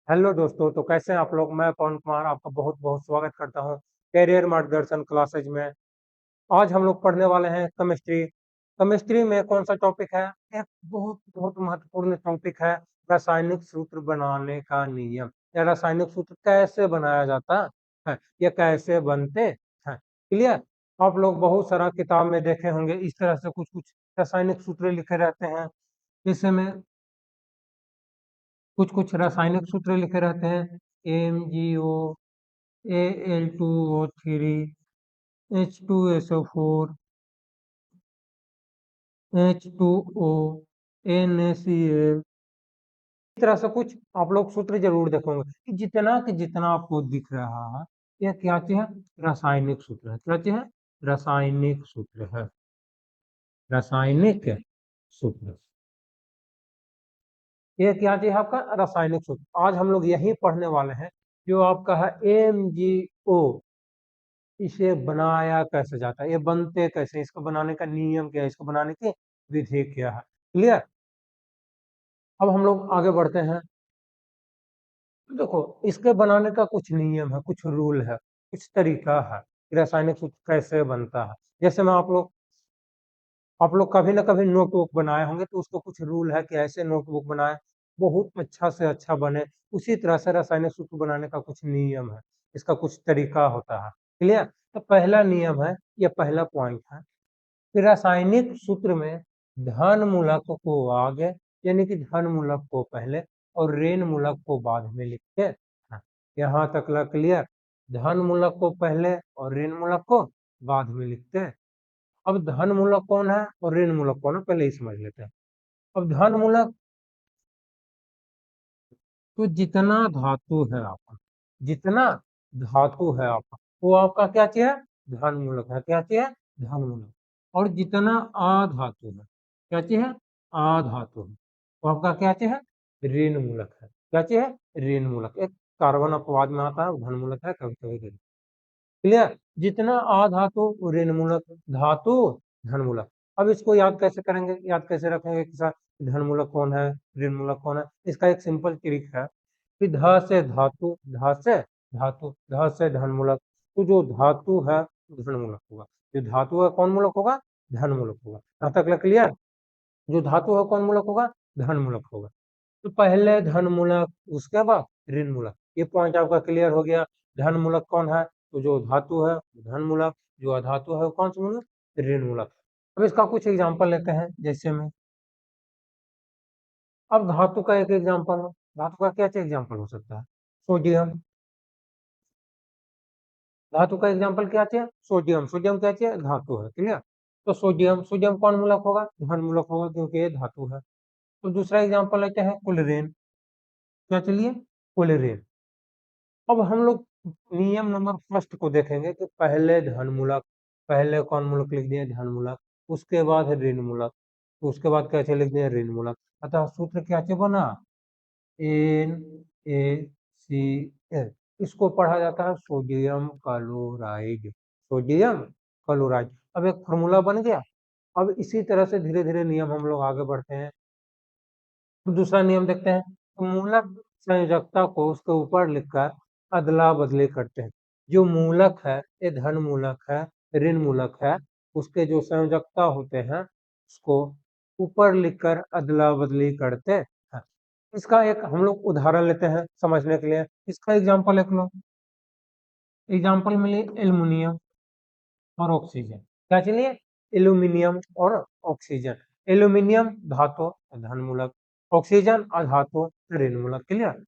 Hello दोस्तों, तो कैसे हैं आप लोग। मैं पवन कुमार आपका बहुत बहुत स्वागत करता हूं कैरियर मार्गदर्शन क्लासेज में। आज हम लोग पढ़ने वाले हैं केमिस्ट्री। केमिस्ट्री में कौन सा टॉपिक है? एक बहुत बहुत महत्वपूर्ण टॉपिक है, रासायनिक सूत्र बनाने का नियम। या रासायनिक सूत्र कैसे बनाया जाता है, या कैसे बनते हैं। क्लियर? आप लोग बहुत सारा किताब में देखे होंगे, इस तरह से कुछ कुछ रासायनिक सूत्र लिखे रहते हैं। जैसे में कुछ कुछ रासायनिक सूत्र लिखे रहते हैं, MgO, Al2O3, H2SO4, H2O, NaCl। इस तरह से कुछ आप लोग सूत्र जरूर देखोगे कि जितना आपको दिख रहा है, यह क्या चीज है? रासायनिक सूत्र है। क्या चीज है? रासायनिक सूत्र है। रासायनिक सूत्र। ये क्या चीज है? आपका रासायनिक सूत्र। आज हम लोग यही पढ़ने वाले हैं, जो आपका है MgO। इसे बनाया कैसे जाता है, ये बनते कैसे, इसको बनाने का नियम क्या है, इसको बनाने की विधि क्या है। क्लियर? अब हम लोग आगे बढ़ते हैं। देखो, इसके बनाने का कुछ नियम है, कुछ रूल है, कुछ तरीका है कि रासायनिक सूत्र कैसे बनता है। जैसे मैं आप लोग कभी ना कभी नोटबुक बनाए होंगे, तो उसको कुछ रूल है कि ऐसे नोटबुक बनाए बहुत अच्छा से अच्छा बने। उसी तरह से रासायनिक सूत्र बनाने का कुछ नियम है, इसका कुछ तरीका होता है। क्लियर? तो पहला नियम है, यह पहला पॉइंट है कि रासायनिक सूत्र में धन मूलक को आगे, यानी कि धन मूलक को पहले और ऋण मूलक को बाद में लिखते हैं। यहाँ तक ला क्लियर? धन मूलक को पहले और ऋण मूलक को बाद में लिखते हैं। अब धन मूलक कौन है और ऋण मूलक कौन है, पहले ही समझ लेते हैं। अब धन मूलक, तो जितना धातु है आपका, जितना धातु है आपका, वो आपका क्या चीज है? धन मूलक है। क्या चीज है? धन मूलक। और जितना अधातु है, क्या चीज है? अधातु है, वो आपका क्या चीज है? ऋण मूलक है। क्या चीज है? ऋण मूलक। एक कार्बन अपवाद में आता है, वो धन मूलक है, कभी कभी ऋण। क्लियर? जितना अधातु ऋण मूलक, धातु धन मूलक। अब इसको याद कैसे करेंगे, याद कैसे रखेंगे कि सर धन मूलक कौन है, ऋण मूलक कौन है? इसका एक सिंपल ट्रिक है कि ध से धातु, ध से धातु, ध से धन मूलक। तो जो धातु है धन मूलक होगा, जो धातु है कौन मूलक होगा? धन मूलक होगा। यहाँ तक क्लियर? जो धातु है कौन मूलक होगा? धन मूलक होगा। तो पहले धन मूलक, उसके बाद ऋण मूलक। ये पॉइंट आपका क्लियर हो गया। धन मूलक कौन है? तो जो धातु है धन मूलक, जो अधातु है वो कौन सा मूलक? ऋण मूलक। अब इसका कुछ एग्जांपल लेते हैं। जैसे में अब धातु का एक एग्जांपल हो, धातु का क्या एग्जांपल हो सकता है? सोडियम। धातु का एग्जांपल क्या चाहिए? सोडियम। सोडियम क्या चाहिए? धातु है। क्लियर? तो सोडियम, सोडियम कौन मूलक होगा? धन मूलक होगा, क्योंकि ये धातु है। तो दूसरा एग्जांपल लेते हैं क्लोरीन। क्या चलिए? क्लोरीन। अब हम लोग नियम नंबर फर्स्ट को देखेंगे कि पहले धन मूलक, पहले कौन मूलक लिख दिए? धन मूलक। उसके बाद है ऋण मूलक, तो उसके बाद कैसे लिख दिए? ऋण मूलक। अतः सूत्र क्या से बना? NaCl। इसको पढ़ा जाता है सोडियम क्लोराइड। Sodium chloride. अब एक फॉर्मूला बन गया। अब इसी तरह से धीरे धीरे नियम हम लोग आगे बढ़ते हैं। तो दूसरा नियम देखते हैं। तो मूलक संयोजकता को उसके ऊपर लिखकर अदला बदली करते हैं। जो मूलक है, ये धन मूलक है, ऋण मूलक है, उसके जो संयोजकता होते हैं उसको ऊपर लिखकर अदला बदली करते हैं। इसका एक हम लोग उदाहरण लेते हैं समझने के लिए। इसका एग्जांपल एक लो। एग्जांपल मिले एल्युमिनियम और ऑक्सीजन। क्या चलिए? एल्यूमिनियम और ऑक्सीजन। एल्यूमिनियम धातु धन मूलक, ऑक्सीजन अधातु ऋण मूलक। क्लियर?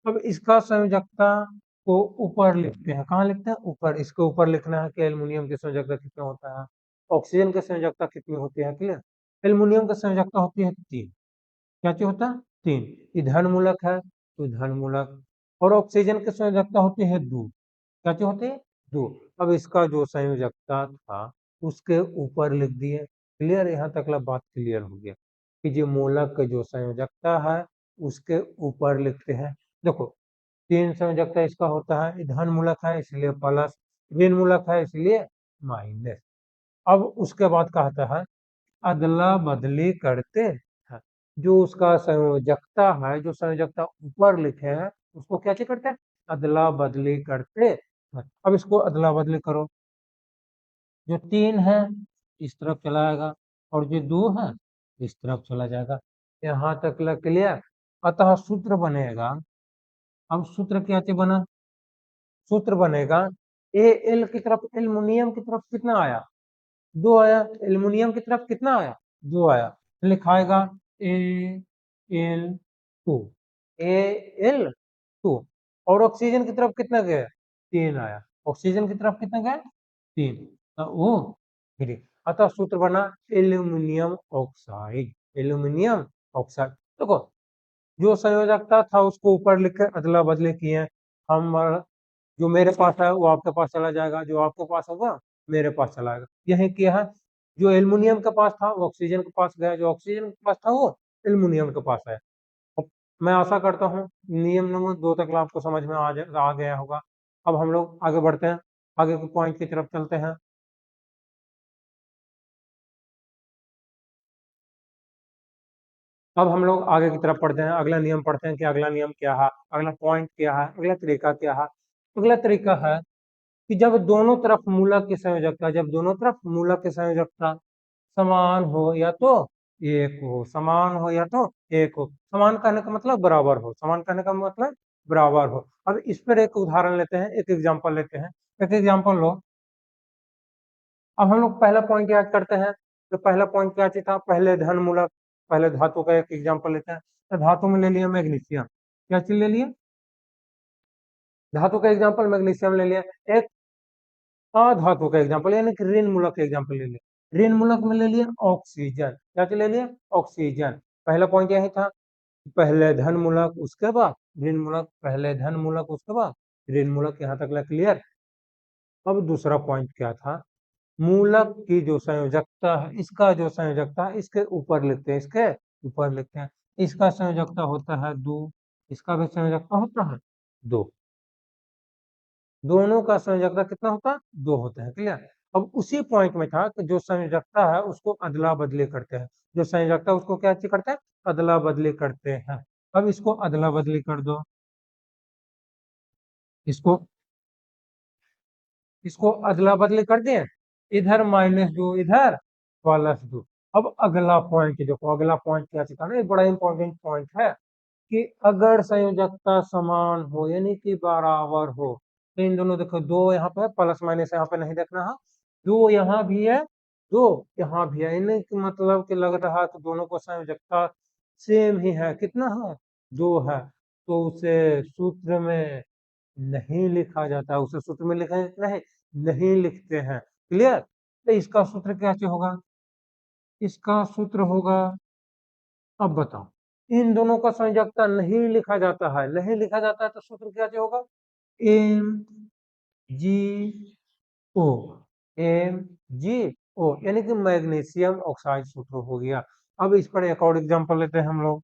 अब इसका संयोजकता को ऊपर लिखते हैं। कहाँ लिखते हैं? ऊपर। इसके ऊपर लिखना है कि एल्युमिनियम की संयोजकता कितना होता है, ऑक्सीजन की संयोजकता कितनी होती है। क्लियर? एल्युमिनियम की संयोजकता होती है 3। क्या चीज होता है? 3। ये धन मूलक है तो धन मूलक। और ऑक्सीजन की संयोजकता होती है 2। क्या चीज होती है? 2। अब इसका जो संयोजकता था उसके ऊपर लिख दिए। क्लियर? यहाँ तक ला बात क्लियर हो गया कि जो मूलक का जो संयोजकता है उसके ऊपर लिखते हैं। देखो, 3 संयोजकता इसका होता है, धन मूलक है इसलिए प्लस, ऋण मूलक है इसलिए माइनस। अब उसके बाद कहता है अदला बदली करते हैं। जो उसका संयोजकता है, जो संयोजकता ऊपर लिखे हैं उसको क्या करते हैं, अदला बदली करते हैं। अब इसको अदला बदली करो, जो 3 है इस तरफ चला जाएगा और जो 2 है इस तरफ चला जाएगा। यहाँ तक क्लियर। अतः सूत्र बनेगा, अब सूत्र क्या बना, सूत्र बनेगा ए एल की तरफ, एल्युमिनियम की तरफ कितना आया, 2 आया, एल्युमिनियम की तरफ कितना आया, 2 आया, लिखाएगा ए एल 2, ए एल 2। और ऑक्सीजन की तरफ कितना गया, 3 आया, ऑक्सीजन की तरफ कितना गया, 3। तो वो फिर अतः सूत्र बना एल्यूमिनियम ऑक्साइड, एल्यूमिनियम ऑक्साइड। देखो जो संयोजकता था उसको ऊपर लिख के अदला बदली किए हम, जो मेरे पास है वो आपके पास चला जाएगा, जो आपके पास होगा मेरे पास चला जाएगा, यही किया है। जो एल्युमिनियम के पास था वो ऑक्सीजन के पास गया, जो ऑक्सीजन के पास था वो एल्युमिनियम के पास है। मैं आशा करता हूँ नियम नंबर 2 तक आपको समझ में आ गया होगा। अब हम लोग आगे बढ़ते हैं, आगे के पॉइंट की तरफ चलते हैं। अब हम लोग आगे की तरफ पढ़ते हैं, अगला नियम पढ़ते हैं कि अगला नियम क्या है, अगला पॉइंट क्या है, अगला तरीका क्या है। अगला तरीका है कि जब दोनों तरफ मूलक की संयोजकता, जब दोनों तरफ मूलक की संयोजकता समान हो या तो एक हो, समान हो या तो एक हो, समान कहने का मतलब बराबर हो, समान कहने का मतलब बराबर हो। अब इस पर एक उदाहरण लेते हैं, एक एग्जांपल लेते हैं, एक एग्जांपल लो। अब हम लोग पहला पॉइंट याद करते हैं, तो पहला पॉइंट क्या था, पहले धन मूलक, पहले धातु का एक एग्जांपल लेते हैं। तो धातु में ले लिया मैग्नीशियम, क्या चीज ले लिया, धातु का एग्जांपल मैग्नीशियम ले लिया। एक अधातु का एग्जांपल यानी कि ऋण मूलक का एग्जांपल ले लिया, ऋण मूलक में ले लिया ऑक्सीजन, क्या ले लिया, ऑक्सीजन। पहला पॉइंट यही था, पहले धन मूलक उसके बाद ऋण मूलक, पहले धन मूलक उसके बाद ऋण मूलक, यहाँ तक क्लियर। अब दूसरा पॉइंट क्या था, मूलक की जो संयोजकता है, इसका जो संयोजकता है इसके ऊपर लिखते हैं, इसके ऊपर लिखते हैं। इसका संयोजकता होता है 2, इसका भी संयोजकता होता है 2, दोनों का संयोजकता कितना होता है, 2 होता है, क्लियर। अब उसी पॉइंट में था कि जो संयोजकता है उसको अदला बदली करते हैं, जो संयोजकता उसको क्या करते हैं, अदला बदली करते हैं। अब इसको अदला बदली कर दो, इसको इसको अदला बदली कर दिए, इधर -2 इधर +2। अब अगला पॉइंट देखो, अगला पॉइंट क्या था ना, एक बड़ा इंपॉर्टेंट पॉइंट है कि अगर संयोजकता समान हो यानी कि बराबर हो, तो इन दोनों देखो, 2 यहाँ पे प्लस माइनस यहाँ पे नहीं देखना है, 2 यहाँ भी है, 2 यहाँ भी है, इन्हें कि मतलब कि लग रहा है कि दोनों को संयोजकता सेम ही है, कितना है, 2 है, तो उसे सूत्र में नहीं लिखा जाता, उसे सूत्र में लिखा नहीं, नहीं लिखते हैं, क्लियर। तो इसका सूत्र क्या होगा, इसका सूत्र होगा, अब बताओ, इन दोनों का संयोजकता नहीं लिखा जाता है, नहीं लिखा जाता है तो सूत्र क्या होगा, एम जी ओ, एम जी ओ, यानी कि मैग्नीशियम ऑक्साइड सूत्र हो गया। अब इस पर एक और एग्जांपल लेते हैं हम लोग।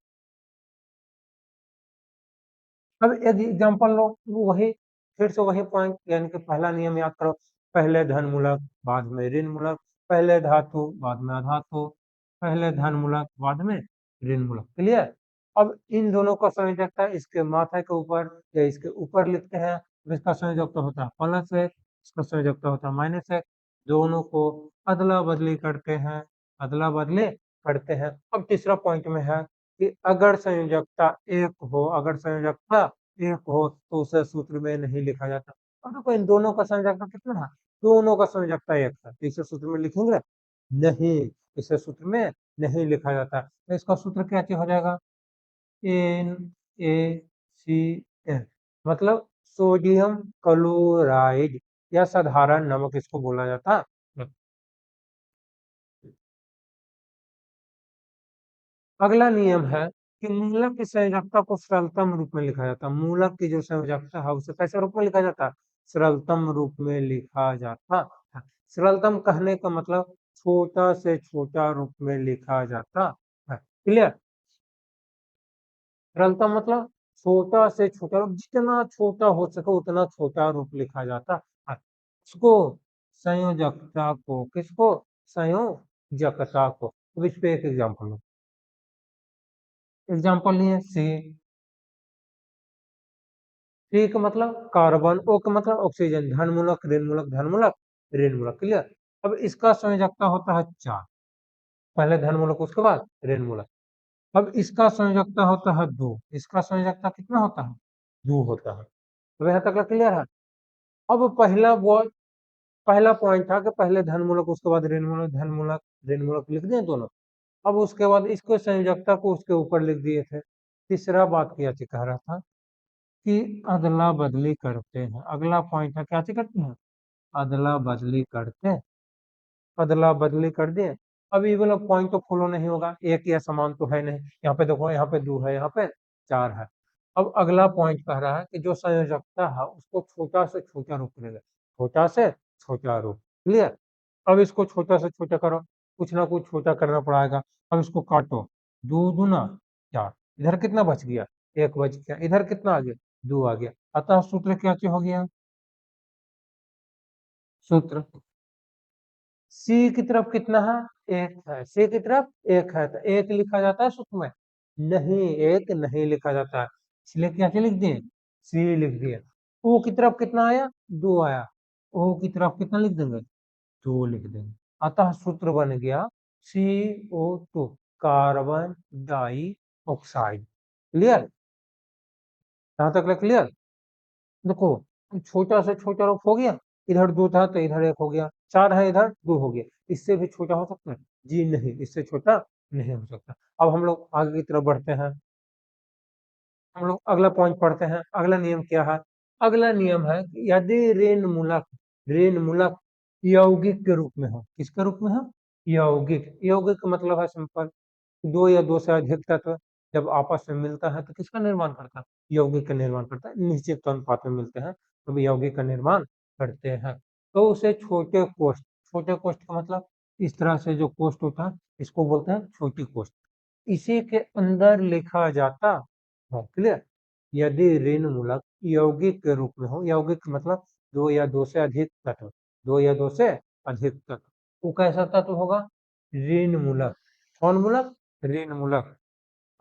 अब एक एग्जांपल लो, वही फिर से वही पॉइंट, यानी कि पहला नियम याद करो, पहले धन मूलक बाद में ऋण मूलक, पहले धातु बाद में अधातु, पहले धन मूलक बाद में ऋण मूलक, क्लियर। अब इन दोनों का संयोजकता इसके माथे के ऊपर या इसके ऊपर लिखते हैं, तो इसका संयोजकता होता है +1, इसका संयोजकता होता है -1, दोनों को अदला बदली करते हैं, अदला बदली करते हैं। अब तीसरा पॉइंट में है कि अगर संयोजकता एक हो, अगर संयोजकता एक हो तो उसे सूत्र में नहीं लिखा जाता। और देखो इन दोनों का संयोजकता कितना है, दोनों का संयोजकता एक है, तो इसे सूत्र में लिखेंगे नहीं, इसे सूत्र में नहीं लिखा जाता, तो इसका सूत्र क्या हो जाएगा, NaCl, मतलब सोडियम क्लोराइड या साधारण नमक इसको बोला जाता है। अगला नियम है कि मूलक की संयोजकता को सरलतम रूप में लिखा जाता है, मूलक की जो संयोजकता है उसे कैसे रूप में लिखा जाता है, सरलतम रूप में लिखा जाता है। सरलतम कहने का मतलब छोटा से छोटा रूप में लिखा जाता है, क्लियर। सरलतम मतलब छोटा से छोटा रूप, जितना छोटा हो सके उतना छोटा रूप लिखा जाता है। इसको संयोजकता को, किसको, संयोजकता को। अब इस पे एक एग्जाम्पल, एग्जाम्पल नहीं है सी, C का मतलब कार्बन, O का मतलब ऑक्सीजन, धन मूलक, ऋण मूलक, धन मूलक, ऋण मूलक, क्लियर। अब इसका संयोजकता होता है 4, पहले धन मूलक उसके बाद ऋण मूलक। अब इसका संयोजकता होता है 2, इसका संयोजकता कितना होता है, 2 होता है। तो यहाँ तक क्लियर है। अब पहला पॉइंट था कि पहले धन मूलक उसके बाद ऋण मूलक, धन मूलक ऋण मूलक लिख दिए दोनों। अब उसके बाद इसको संयोजकता को उसके ऊपर लिख दिए थे। तीसरा बात क्या चीज कह रहा था कि अदला बदली करते हैं, अगला पॉइंट है क्या चीज करते हैं, अदला बदली करते हैं, अदला बदली कर दिए। अब ये वाला पॉइंट तो फॉलो नहीं होगा, एक या समान तो है नहीं, यहाँ पे देखो, यहाँ पे 2 है, यहाँ पे 4 है। अब अगला पॉइंट कह रहा है कि जो संयोजकता है उसको छोटा से छोटा रूप ले ले, छोटा से छोटा रूप, क्लियर। अब इसको छोटा से छोटा करो, कुछ ना कुछ छोटा करना पड़ेगा। अब इसको काटो, 2 दूना 4, इधर कितना बच गया, 1 बच गया, इधर कितना आ गया, 2 आ गया। अतः सूत्र क्या हो गया, सूत्र सी की तरफ कितना है, 1 है, सी की तरफ 1 है, तो 1 लिखा जाता है सूत्र में, नहीं 1 नहीं लिखा जाता है, इसलिए क्या लिख दिए, सी लिख दिए। ओ की तरफ कितना आया, 2 आया, ओ की तरफ कितना लिख देंगे, 2 लिख देंगे। अतः सूत्र बन गया CO2, carbon die oxide, clear, यहां तक क्लियर। देखो, छोटा से छोटा रूप हो गया, इधर 2 था तो इधर 1 हो गया, 4 है इधर 2 हो गया, इससे भी छोटा हो सकता है, जी नहीं, इससे छोटा नहीं हो सकता। अब हम लोग आगे की तरफ बढ़ते हैं, हम लोग अगला पॉइंट पढ़ते हैं। अगला नियम क्या है, अगला नियम है कि यदि ऋण मूलक यौगिक के रूप में हो, किसके रूप में हो, यौगिक, यौगिक का मतलब है सिंपल, 2 या 2 से अधिक तत्व जब आपस में मिलता है तो किसका निर्माण करता है, यौगिक का निर्माण करता है, निश्चित अनुपात में मिलते हैं तो यौगिक का निर्माण करते हैं। तो उसे छोटे कोष्ठ का मतलब इस तरह से जो कोष्ठ होता है इसको बोलते हैं छोटी कोष्ठ, इसी के अंदर लिखा जाता है, क्लियर। यदि ऋण मूलक यौगिक के रूप में हो, यौगिक मतलब 2 या 2 से अधिक तत्व, 2 या 2 से अधिक तत्व, वो कैसा तत्व होगा, ऋण मूलक, कौन मूलक, ऋण मूलक।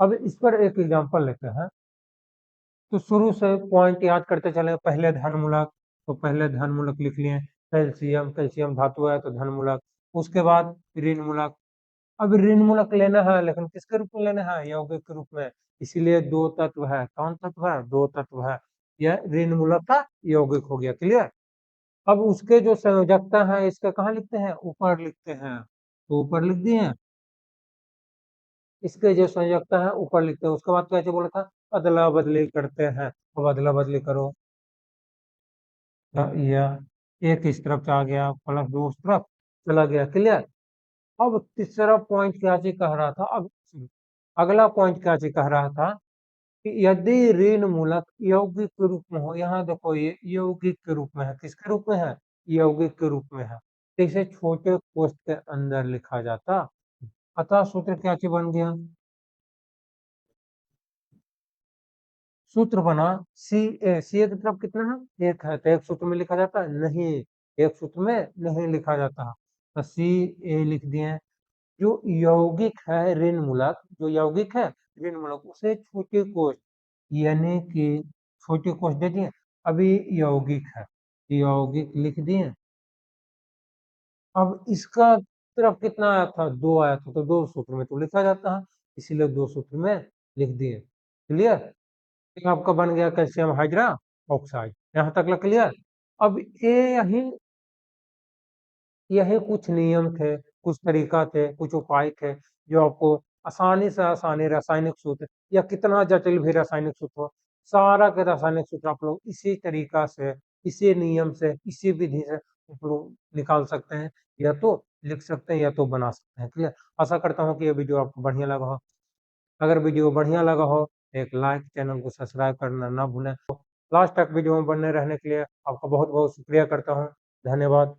अब इस पर एक एग्जांपल लेते हैं, तो शुरू से पॉइंट याद करते चले, पहले धन मूलक, तो पहले धन मूलक लिख लिए, कैल्शियम, कैल्शियम धातु है तो धन मूलक, उसके बाद ऋण मूलक। अब ऋण मूलक लेना है लेकिन किसके रूप में लेना है, यौगिक के रूप में, इसीलिए 2 तत्व है, कौन तत्व है, 2 तत्व है, यह ऋण मूलक का यौगिक हो गया, क्लियर। अब उसके जो संयोजकता है इसका कहाँ लिखते हैं, ऊपर लिखते हैं, तो ऊपर लिख दिए हैं, इसके जो संयोजकता है ऊपर लिखते हैं। उसके बाद कैसे बोला था, अदला बदली करते हैं, अब अदला बदली करो, यह एक इस तरफ आ गया प्लस 2 उस तरफ चला गया, क्लियर। अब तीसरा पॉइंट क्या चीज कह रहा था, अब अगला पॉइंट क्या चीज कह रहा था कि यदि ऋण मूलक यौगिक के रूप में हो, यहाँ देखो ये यौगिक के रूप में है, किसके रूप में है, यौगिक के रूप में है, तो इसे छोटे कोष्ठ के अंदर लिखा जाता। अतः सूत्र क्या चीज बन गया, सूत्र बना सी ए की तरफ कितना है, 1 है, तो एक सूत्र में लिखा जाता है, नहीं, एक सूत्र में नहीं लिखा जाता, तो सी ए लिख दिए। जो यौगिक है ऋण मूलक, जो यौगिक है ऋण मूलक उसे छोटे कोष्ठ, यानी कि छोटे कोष्ठ दे दिए। अभी यौगिक है, यौगिक लिख दिए। अब इसका तरफ कितना आया था, 2 आया था, तो 2 सूत्र में तो लिखा जाता है, इसीलिए 2 सूत्र में लिख दिए, क्लियर। ये आपका बन गया कैल्शियम हाइड्रा ऑक्साइड, यहाँ तक क्लियर। अब ये यही कुछ नियम थे, कुछ तरीका थे, कुछ उपाय थे जो आपको आसानी से आसानी रासायनिक सूत्र या कितना जटिल भी रासायनिक सूत्र हो, सारा के रासायनिक सूत्र आप लोग इसी तरीका से, इसी नियम से, इसी विधि से आप लोग निकाल सकते हैं, या तो लिख सकते हैं या तो बना सकते हैं, क्लियर। आशा करता हूँ कि ये वीडियो आपको बढ़िया लगा हो। अगर वीडियो बढ़िया लगा हो, एक लाइक, चैनल को सब्सक्राइब करना ना भूलें। लास्ट तक वीडियो में बने रहने के लिए आपका बहुत बहुत शुक्रिया करता हूँ, धन्यवाद।